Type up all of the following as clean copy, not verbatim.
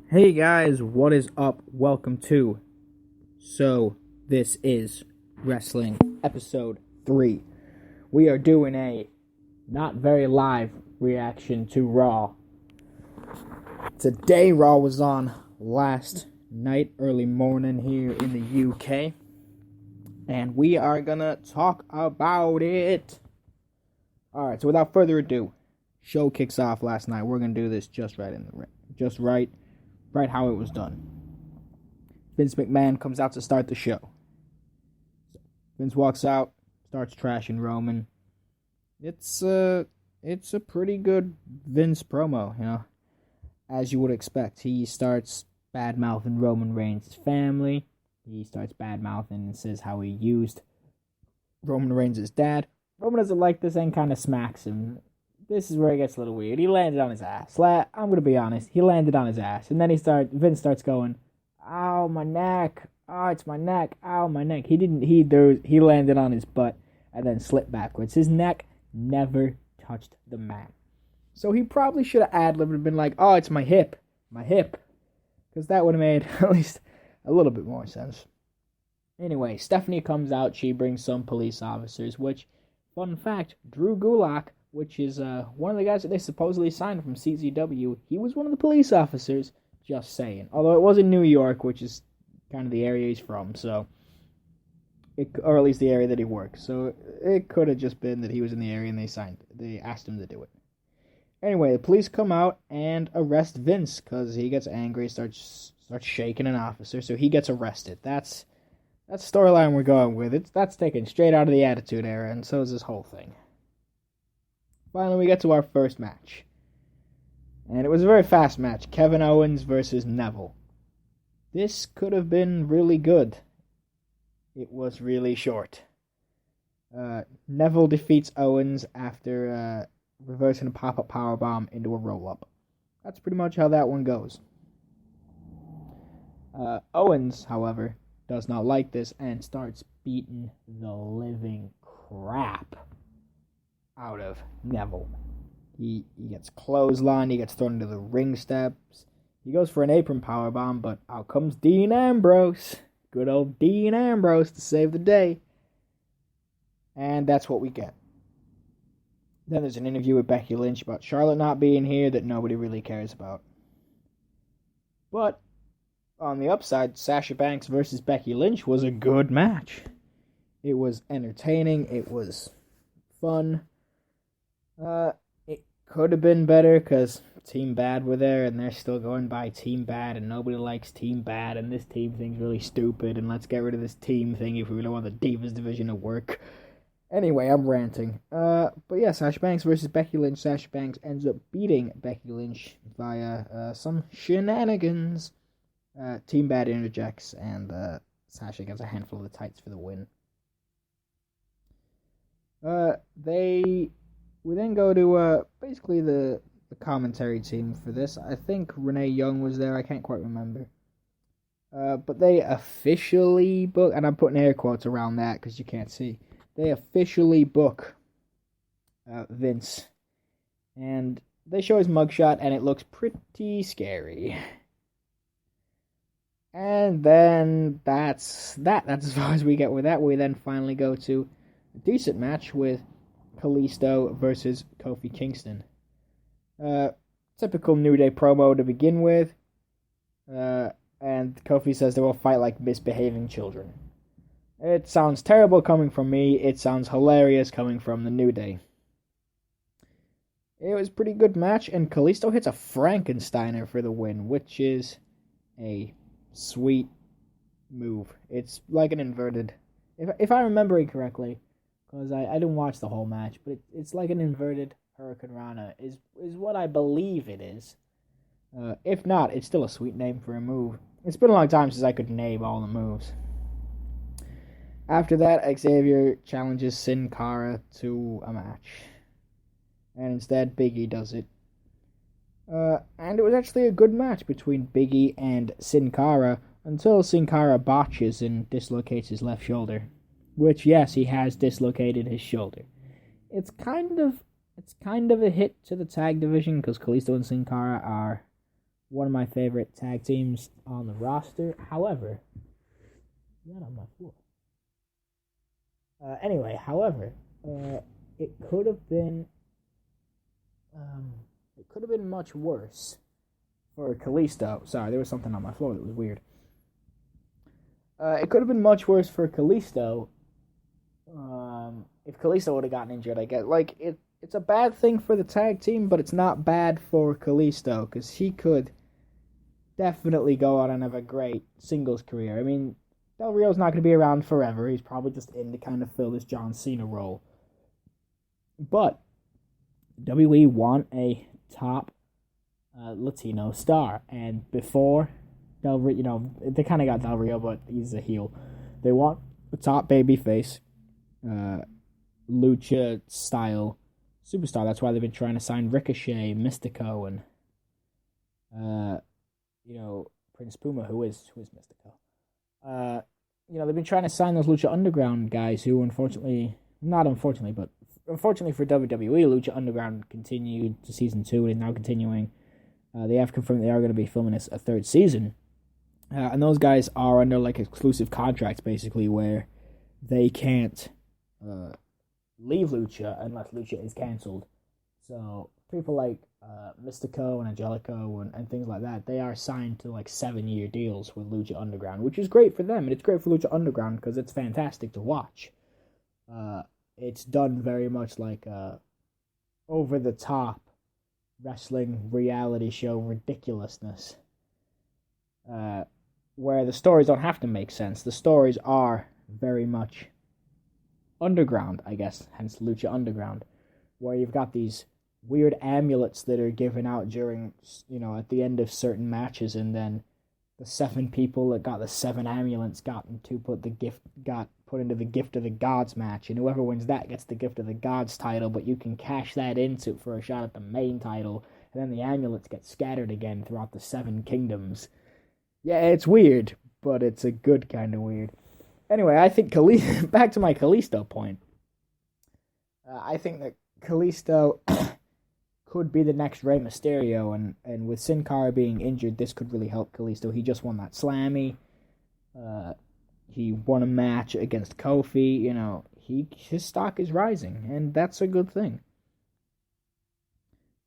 Hey guys, what is up? Welcome to This is Wrestling episode 3. We are doing a not very live reaction to Raw. Today Raw was on last night, early morning here in the UK. And we are gonna talk about it. Alright, so without further ado, show kicks off last night. We're gonna do this just right how it was done. Vince McMahon comes out to start the show. Vince walks out, starts trashing Roman. It's a pretty good Vince promo, as you would expect. He starts bad-mouthing Roman Reigns' family. He starts bad-mouthing and says how he used Roman Reigns' dad. Roman doesn't like this and kind of smacks him. This is where it gets a little weird. He landed on his ass. I'm going to be honest. He landed on his ass. And then Vince starts going, ow, my neck. Oh, it's my neck. Ow, my neck. He landed on his butt and then slipped backwards. His neck never touched the mat. So he probably should have ad-libbed and been like, oh, it's my hip. My hip. Because that would have made at least a little bit more sense. Anyway, Stephanie comes out. She brings some police officers, which, fun fact, Drew Gulak, which is one of the guys that they supposedly signed from CZW. He was one of the police officers, just saying. Although it was in New York, which is kind of the area he's from, or at least the area that he works. So it could have just been that he was in the area and they asked him to do it. Anyway, the police come out and arrest Vince because he gets angry, starts shaking an officer, so he gets arrested. That's storyline we're going with. That's taken straight out of the Attitude Era, and so is this whole thing. Finally, we get to our first match. And it was a very fast match. Kevin Owens versus Neville. This could have been really good. It was really short. Neville defeats Owens after reversing a pop-up powerbomb into a roll-up. That's pretty much how that one goes. Owens, however, does not like this and starts beating the living crap out of Neville. He gets clotheslined, he gets thrown into the ring steps. He goes for an apron powerbomb, but out comes Dean Ambrose. Good old Dean Ambrose to save the day. And that's what we get. Then there's an interview with Becky Lynch about Charlotte not being here that nobody really cares about. But on the upside, Sasha Banks versus Becky Lynch was a good match. It was entertaining, it was fun. It could have been better because Team Bad were there and they're still going by Team Bad and nobody likes Team Bad and this team thing's really stupid and let's get rid of this team thing if we really want the Divas division to work. Anyway, I'm ranting. But yeah, Sasha Banks versus Becky Lynch. Sasha Banks ends up beating Becky Lynch via some shenanigans. Team Bad interjects and Sasha gets a handful of the tights for the win. We then go to basically the commentary team for this. I think Renee Young was there. I can't quite remember. But they officially book, and I'm putting air quotes around that because you can't see. They officially book Vince. And they show his mugshot, and it looks pretty scary. And then that's as far as we get with that. We then finally go to a decent match with Kalisto versus Kofi Kingston. Typical New Day promo to begin with. And Kofi says they will fight like misbehaving children. It sounds terrible coming from me. It sounds hilarious coming from the New Day. It was a pretty good match, and Kalisto hits a Frankensteiner for the win, which is a sweet move. It's like an inverted... If I'm remembering correctly, because I didn't watch the whole match, but it's like an inverted Hurricane Rana, is what I believe it is. If not, it's still a sweet name for a move. It's been a long time since I could name all the moves. After that, Xavier challenges Sin Cara to a match. And instead, Big E does it. And it was actually a good match between Big E and Sin Cara until Sin Cara botches and dislocates his left shoulder. Which, yes, he has dislocated his shoulder. It's kind of a hit to the tag division because Kalisto and Sin Cara are one of my favorite tag teams on the roster. However, not on my floor. It could have been much worse for Kalisto. Sorry, there was something on my floor that was weird. It could have been much worse for Kalisto if Kalisto would have gotten injured. I guess it's a bad thing for the tag team, but it's not bad for Kalisto because he could definitely go on and have a great singles career. I mean, Del Rio's not going to be around forever. He's probably just in to kind of fill this John Cena role. But WWE want a top Latino star, and before Del Rio, they kind of got Del Rio, but he's a heel. They want a top babyface, lucha style superstar. That's why they've been trying to sign Ricochet, Mystico, and Prince Puma, who is Mystico. They've been trying to sign those Lucha Underground guys who, unfortunately for WWE, Lucha Underground continued to season 2 and is now continuing. They have confirmed they are going to be filming a third season. And those guys are under exclusive contracts, basically, where they can't leave Lucha unless Lucha is canceled. So people like Mystico and Angelico and things like that, they are signed to 7-year deals with Lucha Underground, which is great for them, and it's great for Lucha Underground because it's fantastic to watch. It's done very much like over-the-top wrestling reality show ridiculousness, where the stories don't have to make sense. The stories are very much underground, I guess, hence Lucha Underground, where you've got these weird amulets that are given out during, at the end of certain matches, and then the 7 people that got the 7 amulets got put into the Gift of the Gods match, and whoever wins that gets the Gift of the Gods title, but you can cash that into for a shot at the main title, and then the amulets get scattered again throughout the 7 kingdoms. Yeah, it's weird, but it's a good kind of weird. Anyway, I think back to my Kalisto point. I think that Kalisto could be the next Rey Mysterio, and with Sin Cara being injured, this could really help Kalisto. He just won that Slammy. He won a match against Kofi. His stock is rising, and that's a good thing.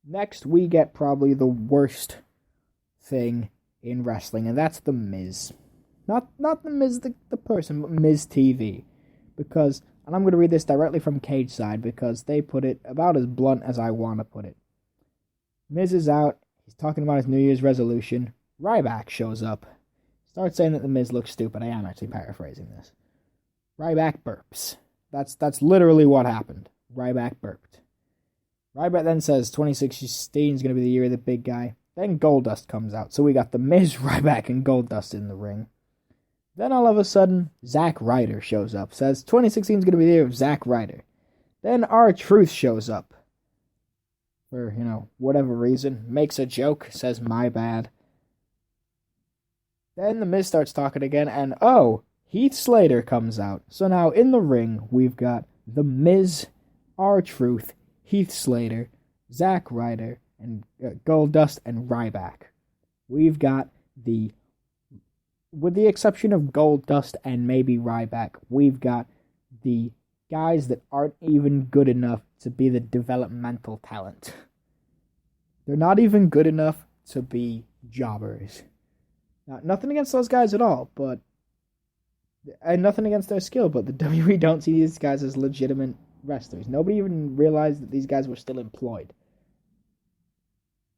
Next, we get probably the worst thing in wrestling, and that's The Miz. Not The Miz, the person, but Miz TV. Because, and I'm going to read this directly from Cage Side, because they put it about as blunt as I want to put it. Miz is out. He's talking about his New Year's resolution. Ryback shows up. Starts saying that The Miz looks stupid. I am actually paraphrasing this. Ryback burps. That's literally what happened. Ryback burped. Ryback then says 2016 is going to be the year of the big guy. Then Goldust comes out. So we got The Miz, Ryback, and Goldust in the ring. Then all of a sudden, Zack Ryder shows up. Says 2016 is going to be the year of Zack Ryder. Then R-Truth shows up. For, whatever reason. Makes a joke. Says, my bad. Then The Miz starts talking again. And, Heath Slater comes out. So now in the ring, we've got The Miz, R-Truth, Heath Slater, Zack Ryder, and Goldust, and Ryback. We've got with the exception of Goldust and maybe Ryback, we've got the guys that aren't even good enough to be the developmental talent. They're not even good enough to be jobbers. Now, nothing against those guys at all, and nothing against their skill, but the WWE don't see these guys as legitimate wrestlers. Nobody even realized that these guys were still employed.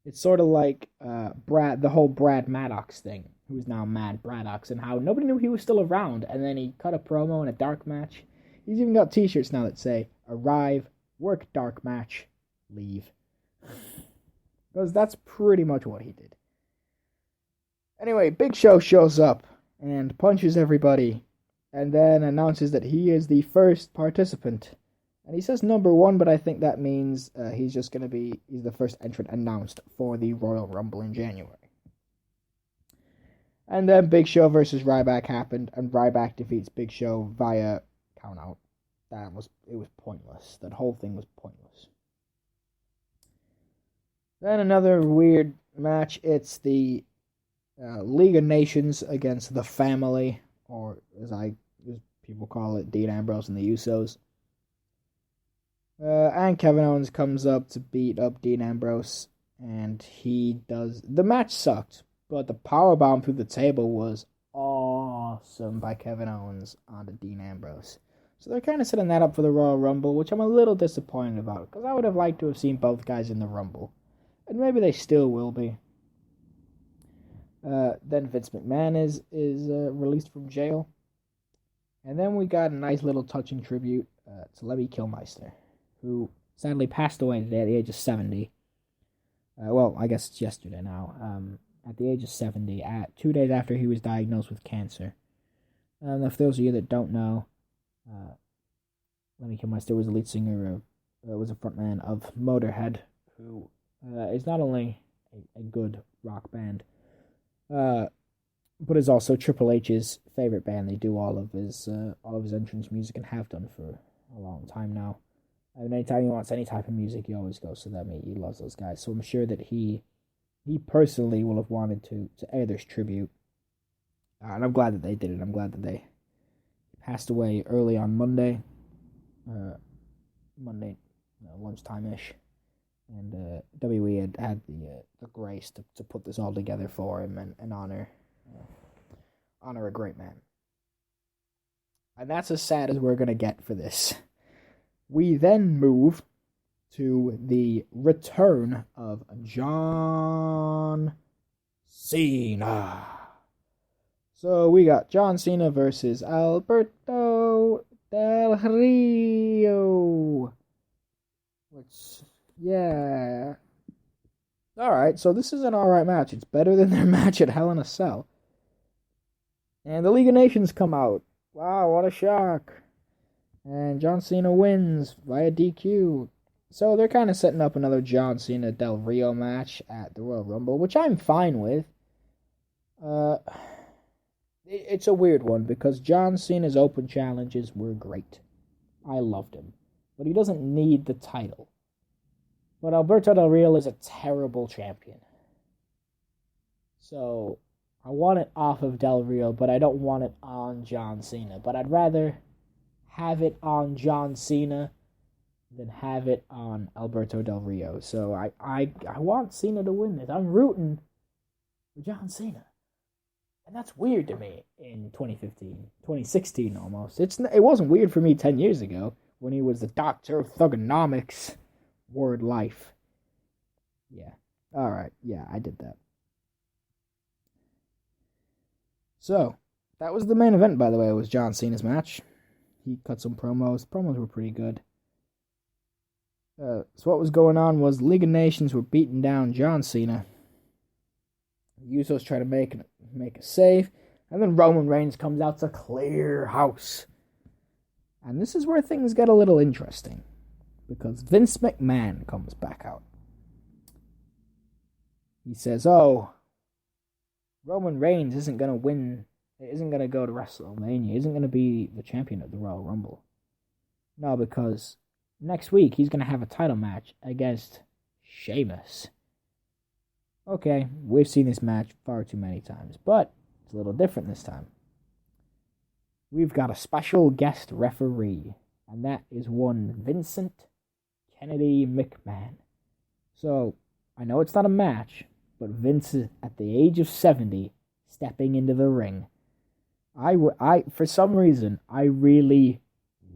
It's sort of like the whole Brad Maddox thing, who's now Mad Braddox, and how nobody knew he was still around, and then he cut a promo in a dark match. He's even got t-shirts now that say, arrive, work dark match, leave. Because that's pretty much what he did. Anyway, Big Show shows up and punches everybody, and then announces that he is the first participant. And he says number 1, but I think that means he's the first entrant announced for the Royal Rumble in January. And then Big Show versus Ryback happened, and Ryback defeats Big Show via countout. It was pointless. That whole thing was pointless. Then another weird match. It's the League of Nations against the Family, or as people call it, Dean Ambrose and the Usos. And Kevin Owens comes up to beat up Dean Ambrose, and he does. The match sucked, but the powerbomb through the table was awesome by Kevin Owens onto Dean Ambrose. So they're kind of setting that up for the Royal Rumble, which I'm a little disappointed about, because I would have liked to have seen both guys in the Rumble. And maybe they still will be. Then Vince McMahon is released from jail. And then we got a nice little touching tribute to Lemmy Kilmister, who sadly passed away today at the age of 70. Well, I guess it's yesterday now. At the age of 70, 2 days after he was diagnosed with cancer. For those of you that don't know, Lemmy Kilmister was the lead singer was a frontman of Motorhead, who is not only a good rock band, but is also Triple H's favorite band. They do all of his entrance music and have done for a long time now. And anytime he wants any type of music, he always goes to them. He loves those guys. So I'm sure that he personally will have wanted to air this tribute. And I'm glad that they did it. I'm glad that they passed away early on Monday. Lunchtime-ish. And WWE had the grace to put this all together for him and honor a great man. And that's as sad as we're going to get for this. We then move to the return of John Cena. So we got John Cena versus Alberto Del Rio. Yeah. Alright, so this is an alright match. It's better than their match at Hell in a Cell. And the League of Nations come out. Wow, what a shock. And John Cena wins via DQ. So they're kind of setting up another John Cena Del Rio match at the Royal Rumble, which I'm fine with. It's a weird one because John Cena's open challenges were great. I loved him. But he doesn't need the title. But Alberto Del Rio is a terrible champion. So I want it off of Del Rio, but I don't want it on John Cena. But I'd rather have it on John Cena than have it on Alberto Del Rio. So I want Cena to win this. I'm rooting for John Cena. And that's weird to me in 2016 almost. It wasn't weird for me 10 years ago when he was the Doctor of Thugonomics. Word life. Yeah. Alright. Yeah, I did that. So, that was the main event, by the way. It was John Cena's match. He cut some promos. Promos were pretty good. So what was going on was League of Nations were beating down John Cena. The Usos try to make a save. And then Roman Reigns comes out to clear house. And this is where things get a little interesting. Because Vince McMahon comes back out. He says, Roman Reigns isn't going to win, isn't going to go to WrestleMania, isn't going to be the champion of the Royal Rumble. No, because next week he's going to have a title match against Sheamus. Okay, we've seen this match far too many times, but it's a little different this time. We've got a special guest referee, and that is one Vincent Kennedy McMahon. So, I know it's not a match, but Vince is at the age of 70 stepping into the ring. I for some reason, I really,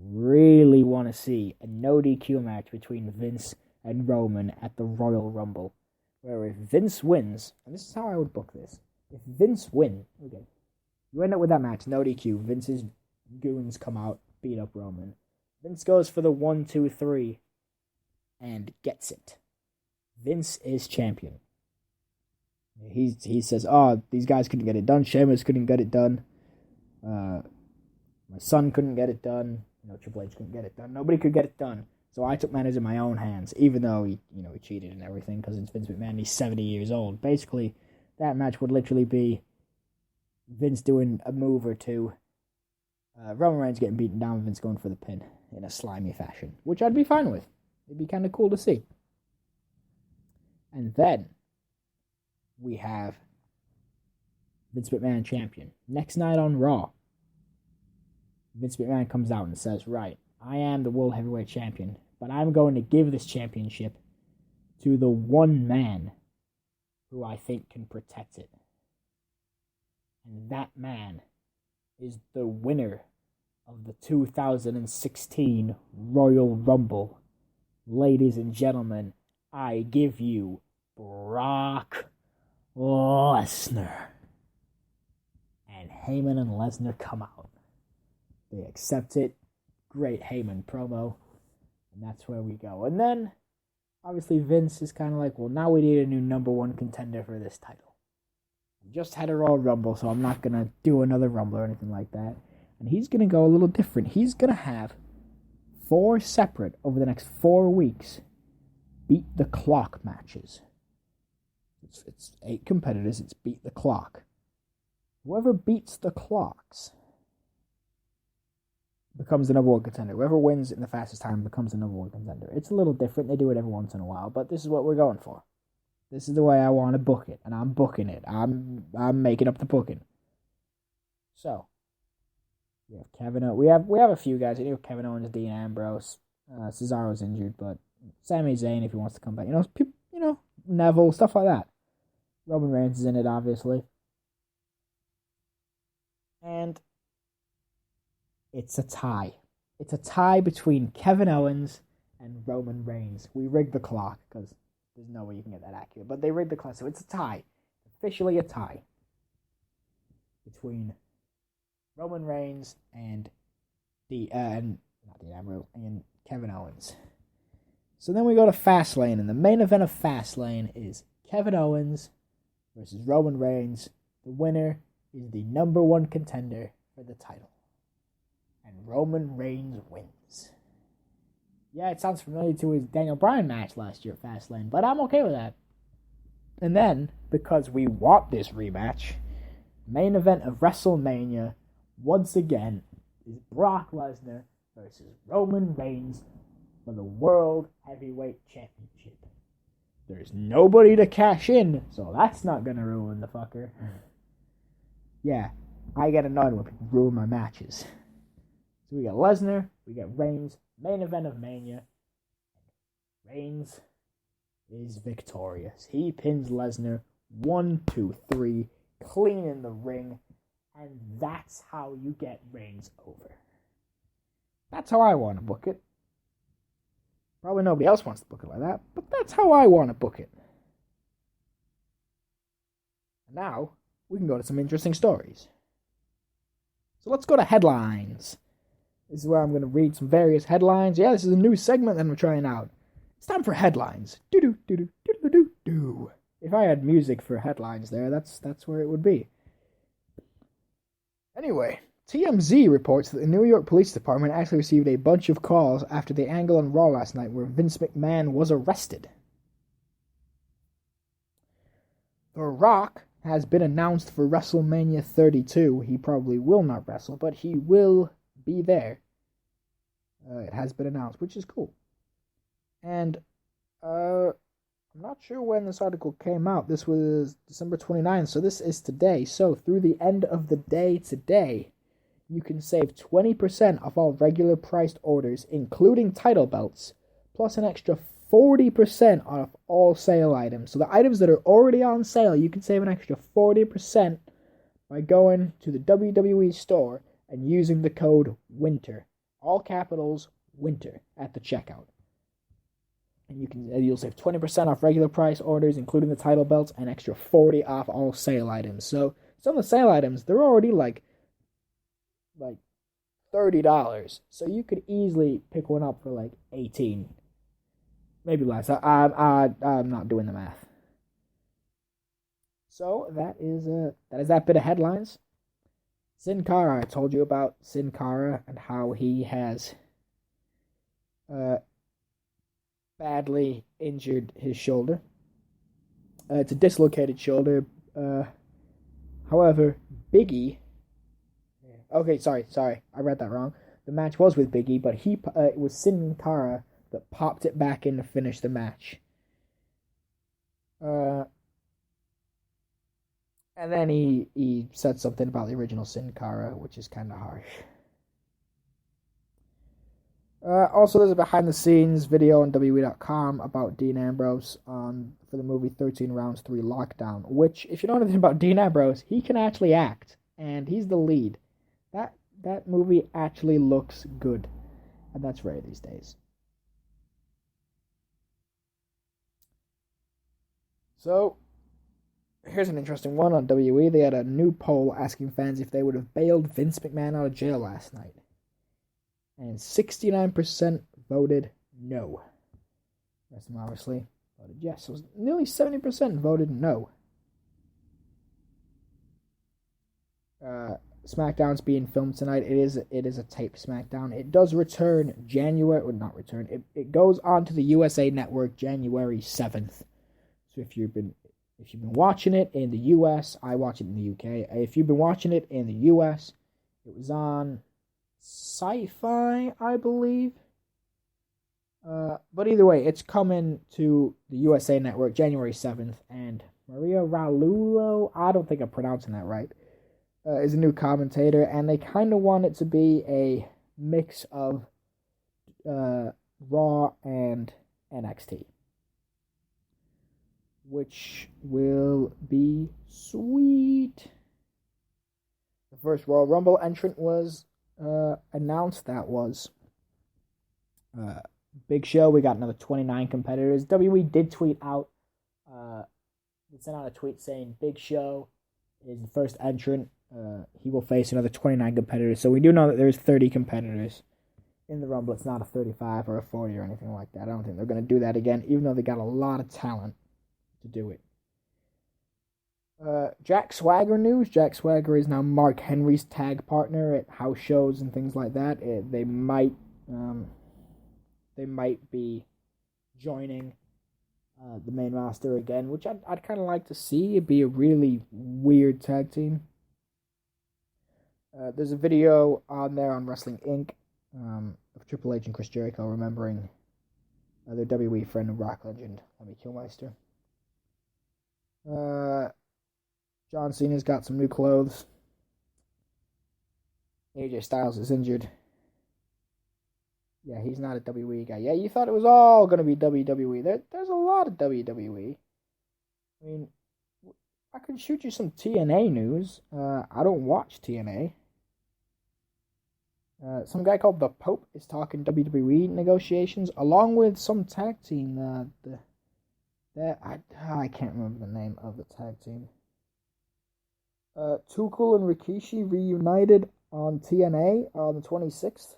really want to see a no DQ match between Vince and Roman at the Royal Rumble. Where if Vince wins, and this is how I would book this. If Vince wins, okay, you end up with that match, no DQ. Vince's goons come out, beat up Roman. Vince goes for the 1, 2, 3, and gets it. Vince is champion. He says, these guys couldn't get it done. Sheamus couldn't get it done. My son couldn't get it done. Triple H couldn't get it done. Nobody could get it done. So I took matters in my own hands, even though he cheated and everything, because it's Vince McMahon. He's 70 years old. Basically, that match would literally be Vince doing a move or two, Roman Reigns getting beaten down, Vince going for the pin in a slimy fashion, which I'd be fine with. It'd be kind of cool to see. And then we have Vince McMahon champion. Next night on Raw, Vince McMahon comes out and says, right, I am the World Heavyweight Champion, but I'm going to give this championship to the one man who I think can protect it. And that man is the winner of the 2016 Royal Rumble. Ladies and gentlemen, I give you Brock Lesnar. And Heyman and Lesnar come out. They accept it. Great Heyman promo. And that's where we go. And then, obviously, Vince is kind of like, well, now we need a new number one contender for this title. We just had a Royal Rumble, so I'm not going to do another Rumble or anything like that. And he's going to go a little different. He's going to have 4 separate, over the next 4 weeks, beat the clock matches. It's 8 competitors. It's beat the clock. Whoever beats the clocks becomes the number one contender. Whoever wins in the fastest time becomes the number one contender. It's a little different. They do it every once in a while, but this is what we're going for. This is the way I want to book it, and I'm booking it. I'm making up the booking. So, we have Kevin. We have a few guys. We have Kevin Owens, Dean Ambrose. Cesaro's injured, but Sami Zayn if he wants to come back. Neville, stuff like that. Roman Reigns is in it, obviously. And it's a tie. It's a tie between Kevin Owens and Roman Reigns. We rigged the clock because there's no way you can get that accurate. But they rigged the clock, so it's a tie. Officially a tie between Roman Reigns and and Kevin Owens. So then we go to Fastlane, and the main event of Fastlane is Kevin Owens versus Roman Reigns. The winner is the number one contender for the title. And Roman Reigns wins. Yeah, it sounds familiar to his Daniel Bryan match last year at Fastlane, but I'm okay with that. And then, because we want this rematch, main event of WrestleMania, once again, is Brock Lesnar versus Roman Reigns for the World Heavyweight Championship. There's nobody to cash in, so that's not going to ruin the fucker. Yeah, I get annoyed when people ruin my matches. So we got Lesnar, we got Reigns, main event of Mania. Reigns is victorious. He pins Lesnar 1, 2, 3, clean in the ring, and that's how you get Reigns over. That's how I want to book it. Probably nobody else wants to book it like that, but that's how I want to book it. Now, we can go to some interesting stories. So let's go to headlines. This is where I'm going to read some various headlines. Yeah, this is a new segment that I'm trying out. It's time for headlines. Do-do-do-do-do-do-do. If I had music for headlines there, that's where it would be. Anyway, TMZ reports that the New York Police Department actually received a bunch of calls after the angle on Raw last night where Vince McMahon was arrested. The Rock has been announced for WrestleMania 32. He probably will not wrestle, but he will be there. It has been announced, which is cool. And I'm not sure when this article came out. This was December 29th, so this is today. So through the end of the day today, you can save 20% off all regular priced orders, including title belts, plus an extra 40% off all sale items. So the items that are already on sale, you can save an extra 40% by going to the WWE store and using the code WINTER. All capitals, WINTER, at the checkout. And you'll save 20% off regular price orders, including the title belts, and extra 40% off all sale items. So some of the sale items, they're already like $30. So you could easily pick one up for like $18. Maybe less. I'm not doing the math. So that is that bit of headlines. Sin Cara, I told you about Sin Cara and how he has badly injured his shoulder. It's a dislocated shoulder. However, Biggie. Okay, sorry, I read that wrong. The match was with Biggie, but it was Sin Cara that popped it back in to finish the match. And then he said something about the original Sin Cara, which is kind of harsh. Also, there's a behind-the-scenes video on WWE.com about Dean Ambrose for the movie 13 Rounds 3 Lockdown, which, if you know anything about Dean Ambrose, he can actually act, and he's the lead. That movie actually looks good, and that's rare these days. So, here's an interesting one on WWE. They had a new poll asking fans if they would have bailed Vince McMahon out of jail last night. And 69% voted no. The rest of them obviously voted yes. So nearly 70% voted no. SmackDown's being filmed tonight. It is a taped SmackDown. It does return January, or not return. It goes on to the USA Network January 7th. So if you've been watching it in the US, I watch it in the UK. If you've been watching it in the US, it was on Sci-Fi, I believe. But either way, it's coming to the USA Network January 7th, and Maria Ralulo, I don't think I'm pronouncing that right, is a new commentator, and they kind of want it to be a mix of Raw and NXT, which will be sweet. The first Royal Rumble entrant was announced. That was Big Show. We got another 29 competitors. WWE did tweet out, they sent out a tweet saying Big Show is the first entrant. He will face another 29 competitors. So we do know that there's 30 competitors in the Rumble. It's not a 35 or a 40 or anything like that. I don't think they're going to do that again, even though they got a lot of talent to do it. Jack Swagger news. Jack Swagger is now Mark Henry's tag partner at house shows and things like that. They might be joining the main roster again, which I'd kind of like to see. It'd be a really weird tag team. There's a video on there on Wrestling Inc. Of Triple H and Chris Jericho remembering their WWE friend and rock legend, Lemmy Kilmister. John Cena's got some new clothes. AJ Styles is injured. Yeah, he's not a WWE guy. Yeah, you thought it was all going to be WWE. There's a lot of WWE. I mean, I could shoot you some TNA news. I don't watch TNA. Some guy called The Pope is talking WWE negotiations, along with some tag team. I can't remember the name of the tag team. Too Cool and Rikishi reunited on TNA on the 26th.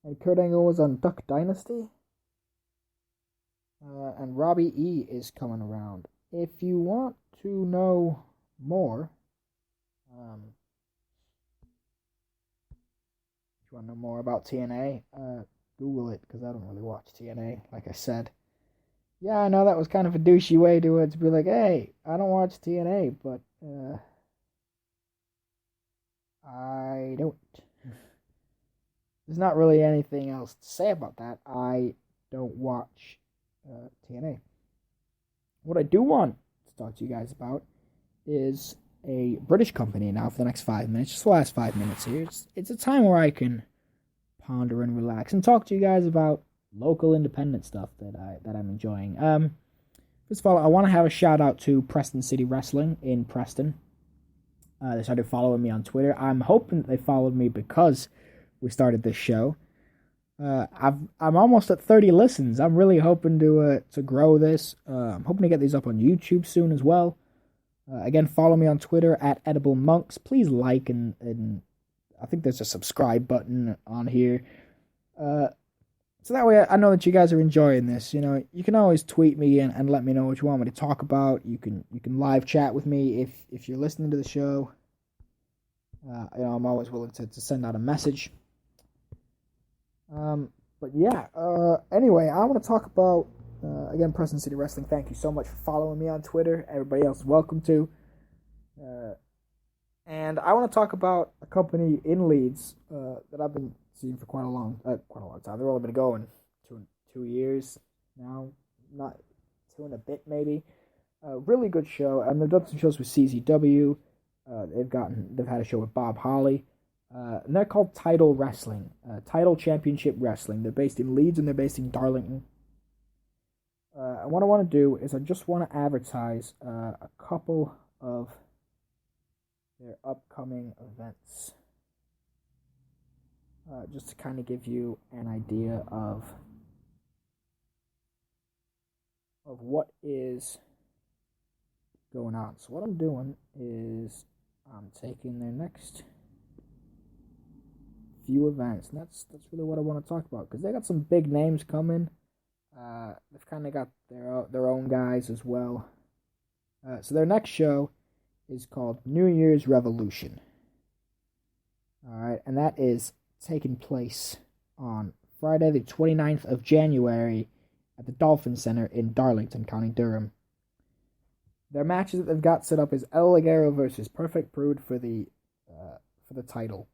And Kurt Angle was on Duck Dynasty. And Robbie E is coming around. If you want to know more, about TNA, Google it, because I don't really watch TNA, like I said. Yeah, I know that was kind of a douchey way to be like, hey, I don't watch TNA, but I don't. There's not really anything else to say about that. I don't watch TNA. What I do want to talk to you guys about is a British company now for the next 5 minutes, just the last 5 minutes here. It's a time where I can ponder and relax and talk to you guys about local independent stuff that I'm enjoying. First of all, I want to have a shout out to Preston City Wrestling in Preston. They started following me on Twitter. I'm hoping they followed me because we started this show. I'm almost at 30 listens. I'm really hoping to grow this. I'm hoping to get these up on YouTube soon as well. Again, follow me on Twitter at Edible Monks. Please like and I think there's a subscribe button on here. So that way I know that you guys are enjoying this. You know, you can always tweet me and let me know what you want me to talk about. You can live chat with me if you're listening to the show. I'm always willing to send out a message. But yeah, anyway, I want to talk about, again, Preston City Wrestling. Thank you so much for following me on Twitter. Everybody else is welcome to. And I want to talk about a company in Leeds that I've been seeing for quite a long time. They've only been going 2 years now, not 2 and a bit maybe. Really good show, and they've done some shows with CZW. They've had a show with Bob Holly. And they're called Title Wrestling, Title Championship Wrestling. They're based in Leeds and they're based in Darlington. And what I want to do is I just want to advertise a couple of their upcoming events. Just to kind of give you an idea of what is going on. So what I'm doing is I'm taking their next few events, and that's really what I want to talk about, because they got some big names coming. They've kind of got their own guys as well. So their next show is called New Year's Revolution. All right, and that is taking place on Friday the 29th of January at the Dolphin Center in Darlington, County Durham. Their matches that they've got set up is El Ligero versus Perfect Prude for the title.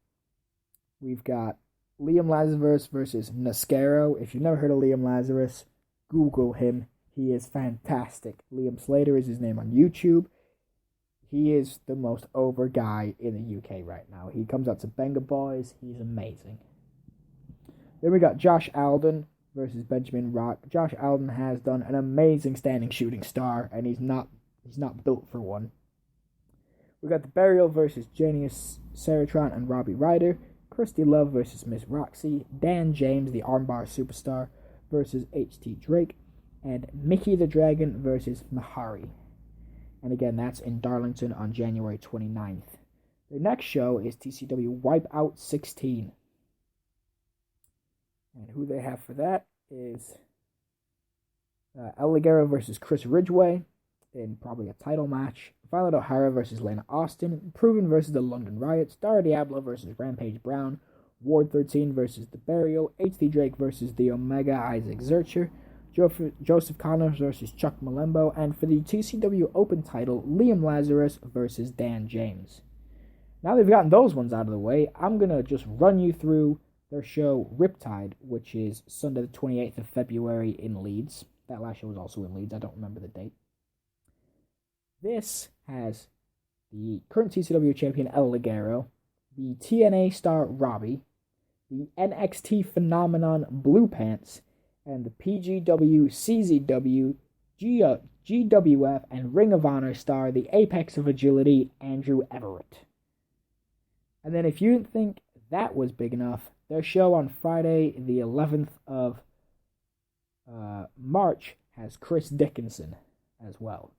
We've got Liam Lazarus versus Nascaro. If you've never heard of Liam Lazarus, Google him. He is fantastic. Liam Slater is his name on YouTube. He is the most over guy in the UK right now. He comes out to Benga Boys. He's amazing. Then we got Josh Alden versus Benjamin Rock. Josh Alden has done an amazing standing shooting star, and he's not built for one. We got The Burial versus Janius Saratron and Robbie Ryder. Christy Love versus Miss Roxy. Dan James, the armbar superstar, versus H.T. Drake. And Mickey the Dragon versus Mahari. And again, that's in Darlington on January 29th. Their next show is TCW Wipeout 16. And who they have for that is El Ligero versus Chris Ridgway in probably a title match. Violet O'Hara versus Lana Austin. Proven versus the London Riots. Dara Diablo versus Rampage Brown. Ward 13 versus The Burial. H.D. Drake versus the Omega Isaac Zercher. Joseph Connors versus Chuck Malembo. And for the TCW Open title, Liam Lazarus versus Dan James. Now they've gotten those ones out of the way, I'm going to just run you through their show Riptide, which is Sunday the 28th of February in Leeds. That last show was also in Leeds. I don't remember the date. This has the current TCW champion El Ligero, the TNA star Robbie, the NXT phenomenon Blue Pants, and the PGW, CZW, GWF, and Ring of Honor star, the Apex of Agility, Andrew Everett. And then if you didn't think that was big enough, their show on Friday, the 11th of March, has Chris Dickinson as well.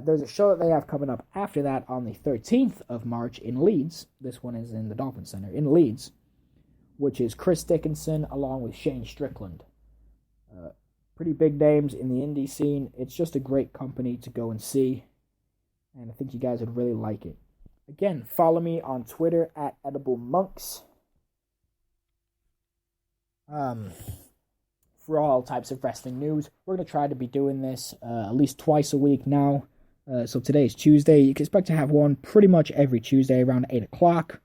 There's a show that they have coming up after that on the 13th of March in Leeds. This one is in the Dolphin Center in Leeds, which is Chris Dickinson along with Shane Strickland. Pretty big names in the indie scene. It's just a great company to go and see, and I think you guys would really like it. Again, follow me on Twitter at Edible Monks. For all types of wrestling news. We're going to try to be doing this at least twice a week now. So today is Tuesday. You can expect to have one pretty much every Tuesday around 8 o'clock.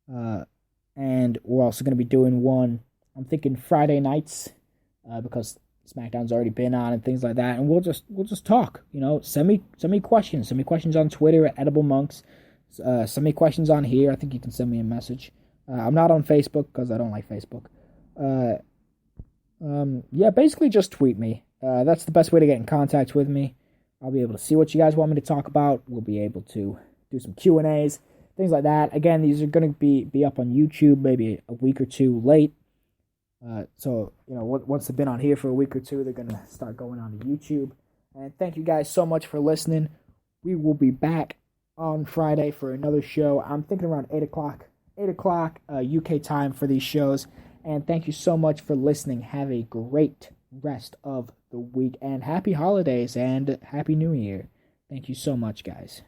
And we're also going to be doing one, I'm thinking Friday nights, because SmackDown's already been on and things like that. And we'll just talk. You know, send me questions. Send me questions on Twitter at Edible Monks. Send me questions on here. I think you can send me a message. I'm not on Facebook because I don't like Facebook. Yeah, basically just tweet me. That's the best way to get in contact with me. I'll be able to see what you guys want me to talk about. We'll be able to do some Q&As, things like that. Again, these are going to be up on YouTube maybe a week or two late. So, you know, once they've been on here for a week or two, they're going to start going on to YouTube. And thank you guys so much for listening. We will be back on Friday for another show. I'm thinking around 8 o'clock UK time for these shows. And thank you so much for listening. Have a great rest of the week. And happy holidays and happy new year. Thank you so much, guys.